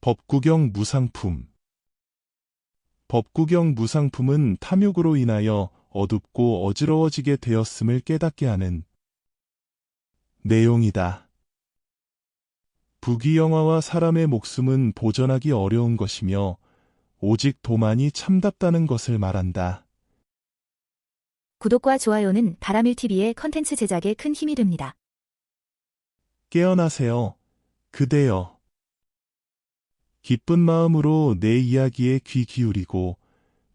법구경 무상품. 법구경 무상품은 탐욕으로 인하여 어둡고 어지러워지게 되었음을 깨닫게 하는 내용이다. 부귀영화와 사람의 목숨은 보전하기 어려운 것이며 오직 도만이 참답다는 것을 말한다. 구독과 좋아요는 바라밀TV의 컨텐츠 제작에 큰 힘이 됩니다. 깨어나세요, 그대여. 기쁜 마음으로 내 이야기에 귀 기울이고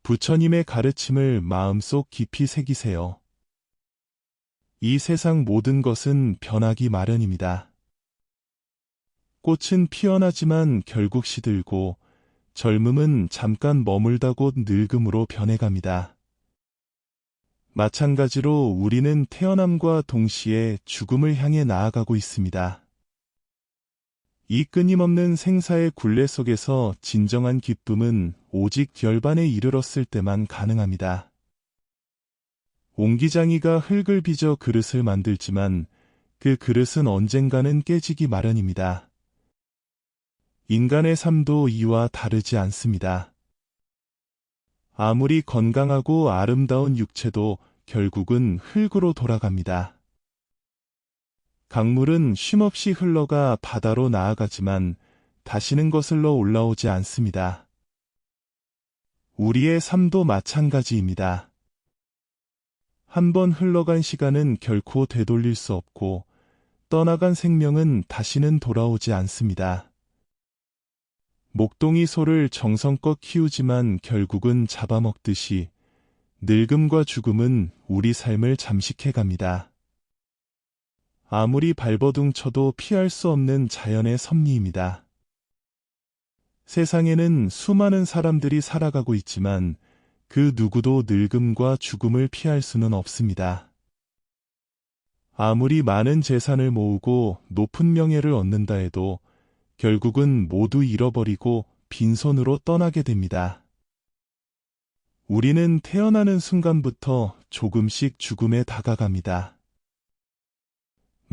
부처님의 가르침을 마음속 깊이 새기세요. 이 세상 모든 것은 변하기 마련입니다. 꽃은 피어나지만 결국 시들고 젊음은 잠깐 머물다고 늙음으로 변해갑니다. 마찬가지로 우리는 태어남과 동시에 죽음을 향해 나아가고 있습니다. 이 끊임없는 생사의 굴레 속에서 진정한 기쁨은 오직 결반에 이르렀을 때만 가능합니다. 옹기장이가 흙을 빚어 그릇을 만들지만 그 그릇은 언젠가는 깨지기 마련입니다. 인간의 삶도 이와 다르지 않습니다. 아무리 건강하고 아름다운 육체도 결국은 흙으로 돌아갑니다. 강물은 쉼없이 흘러가 바다로 나아가지만 다시는 거슬러 올라오지 않습니다. 우리의 삶도 마찬가지입니다. 한번 흘러간 시간은 결코 되돌릴 수 없고 떠나간 생명은 다시는 돌아오지 않습니다. 목동이 소를 정성껏 키우지만 결국은 잡아먹듯이 늙음과 죽음은 우리 삶을 잠식해갑니다. 아무리 발버둥 쳐도 피할 수 없는 자연의 섭리입니다. 세상에는 수많은 사람들이 살아가고 있지만 그 누구도 늙음과 죽음을 피할 수는 없습니다. 아무리 많은 재산을 모으고 높은 명예를 얻는다 해도 결국은 모두 잃어버리고 빈손으로 떠나게 됩니다. 우리는 태어나는 순간부터 조금씩 죽음에 다가갑니다.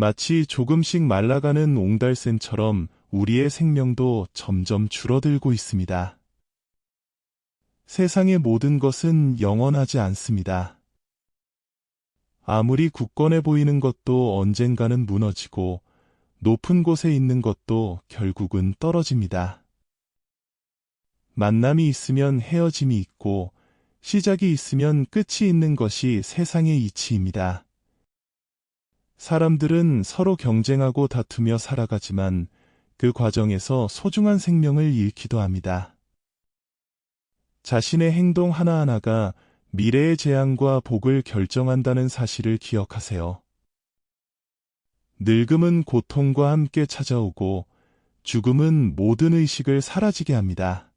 마치 조금씩 말라가는 옹달샘처럼 우리의 생명도 점점 줄어들고 있습니다. 세상의 모든 것은 영원하지 않습니다. 아무리 굳건해 보이는 것도 언젠가는 무너지고 높은 곳에 있는 것도 결국은 떨어집니다. 만남이 있으면 헤어짐이 있고 시작이 있으면 끝이 있는 것이 세상의 이치입니다. 사람들은 서로 경쟁하고 다투며 살아가지만 그 과정에서 소중한 생명을 잃기도 합니다. 자신의 행동 하나하나가 미래의 재앙과 복을 결정한다는 사실을 기억하세요. 늙음은 고통과 함께 찾아오고 죽음은 모든 의식을 사라지게 합니다.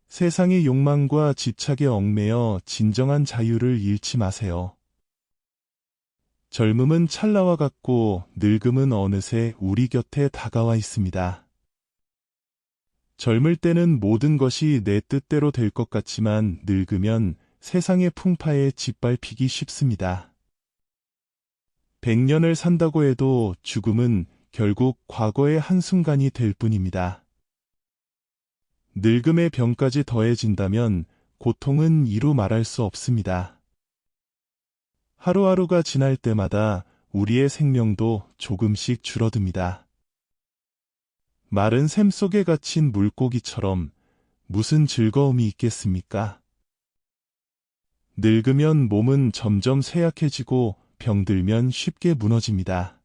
세상의 욕망과 집착에 얽매여 진정한 자유를 잃지 마세요. 젊음은 찰나와 같고 늙음은 어느새 우리 곁에 다가와 있습니다. 젊을 때는 모든 것이 내 뜻대로 될 것 같지만 늙으면 세상의 풍파에 짓밟히기 쉽습니다. 100년을 산다고 해도 죽음은 결국 과거의 한순간이 될 뿐입니다. 늙음의 병까지 더해진다면 고통은 이루 말할 수 없습니다. 하루하루가 지날 때마다 우리의 생명도 조금씩 줄어듭니다. 마른 샘 속에 갇힌 물고기처럼 무슨 즐거움이 있겠습니까? 늙으면 몸은 점점 쇠약해지고 병들면 쉽게 무너집니다.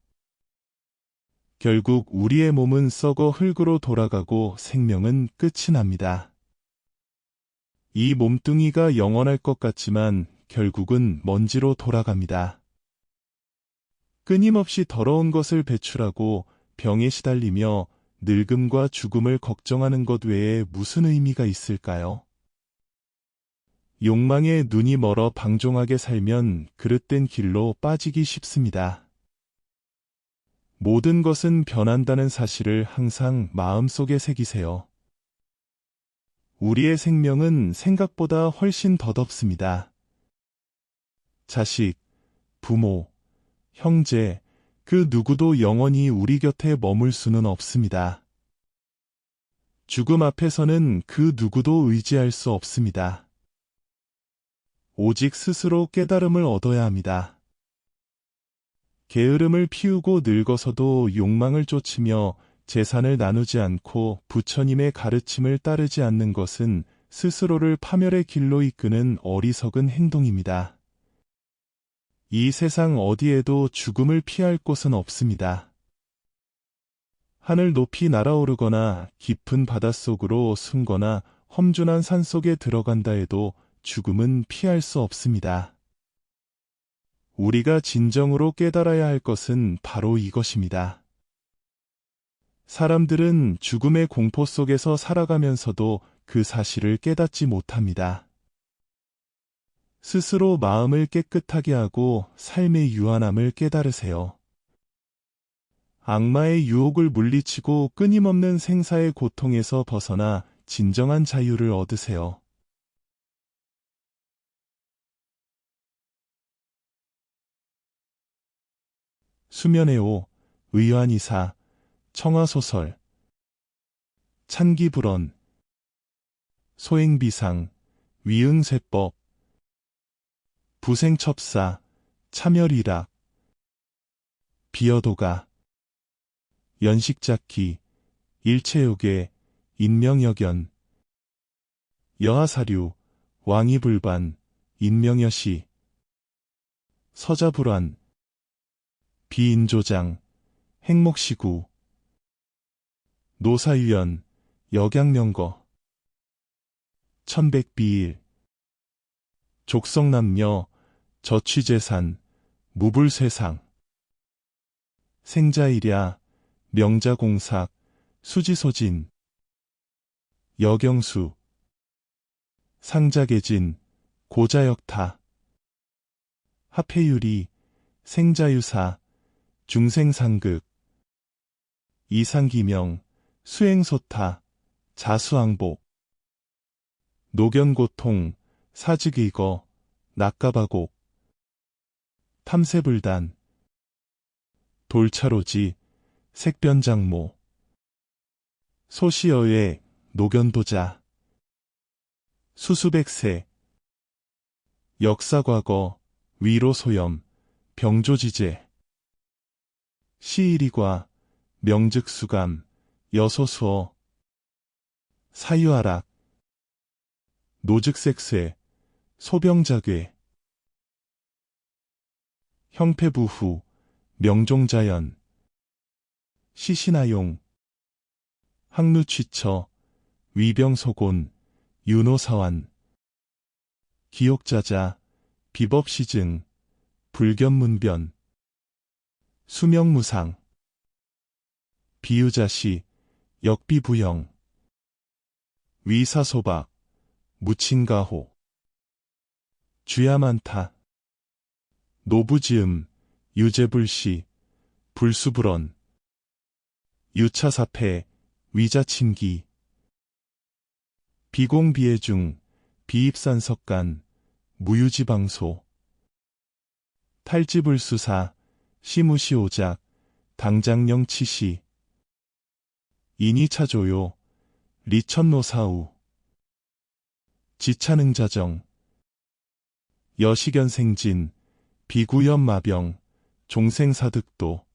결국 우리의 몸은 썩어 흙으로 돌아가고 생명은 끝이 납니다. 이 몸뚱이가 영원할 것 같지만 결국은 먼지로 돌아갑니다. 끊임없이 더러운 것을 배출하고 병에 시달리며 늙음과 죽음을 걱정하는 것 외에 무슨 의미가 있을까요? 욕망에 눈이 멀어 방종하게 살면 그릇된 길로 빠지기 쉽습니다. 모든 것은 변한다는 사실을 항상 마음속에 새기세요. 우리의 생명은 생각보다 훨씬 덧없습니다. 자식, 부모, 형제, 그 누구도 영원히 우리 곁에 머물 수는 없습니다. 죽음 앞에서는 그 누구도 의지할 수 없습니다. 오직 스스로 깨달음을 얻어야 합니다. 게으름을 피우고 늙어서도 욕망을 쫓으며 재산을 나누지 않고 부처님의 가르침을 따르지 않는 것은 스스로를 파멸의 길로 이끄는 어리석은 행동입니다. 이 세상 어디에도 죽음을 피할 곳은 없습니다. 하늘 높이 날아오르거나 깊은 바닷속으로 숨거나 험준한 산속에 들어간다 해도 죽음은 피할 수 없습니다. 우리가 진정으로 깨달아야 할 것은 바로 이것입니다. 사람들은 죽음의 공포 속에서 살아가면서도 그 사실을 깨닫지 못합니다. 스스로 마음을 깨끗하게 하고 삶의 유한함을 깨달으세요. 악마의 유혹을 물리치고 끊임없는 생사의 고통에서 벗어나 진정한 자유를 얻으세요. 수면의 오, 의환이사, 청하소설, 찬기불언, 소행비상, 위응세법, 부생첩사, 참열일학, 비어도가, 연식잡기, 일체요괴, 인명여견, 여하사류, 왕이불반, 인명여시, 서자불환, 비인조장, 행목시구, 노사유연, 역양명거, 천백비일, 족성남녀, 저취재산, 무불세상, 생자일야, 명자공삭, 수지소진, 여경수, 상자계진, 고자역타, 합해유리, 생자유사, 중생상극, 이상기명, 수행소타, 자수항복, 노견고통, 사직의거, 낙가바곡, 탐세불단, 돌차로지, 색변장모, 소시어의 노견도자, 수수백세, 역사과거, 위로소염, 병조지제, 시일이과, 명즉수감, 여소수어, 사유하락, 노즉색쇠, 소병자괴, 형패부후, 명종자연, 시신아용, 항루취처, 위병소곤, 윤호사완, 기옥자자, 비법시증, 불견문변, 수명무상, 비유자시, 역비부영, 위사소박, 무친가호, 쥐야만타, 노부지음, 유재불시, 불수불언, 유차사패, 위자침기, 비공비애중, 비입산석간, 무유지방소, 탈지불수사, 시무시오작, 당장령치시, 인이차조요, 리천노사우, 지차능자정, 여시견생진, 비구연마병, 종생사득도,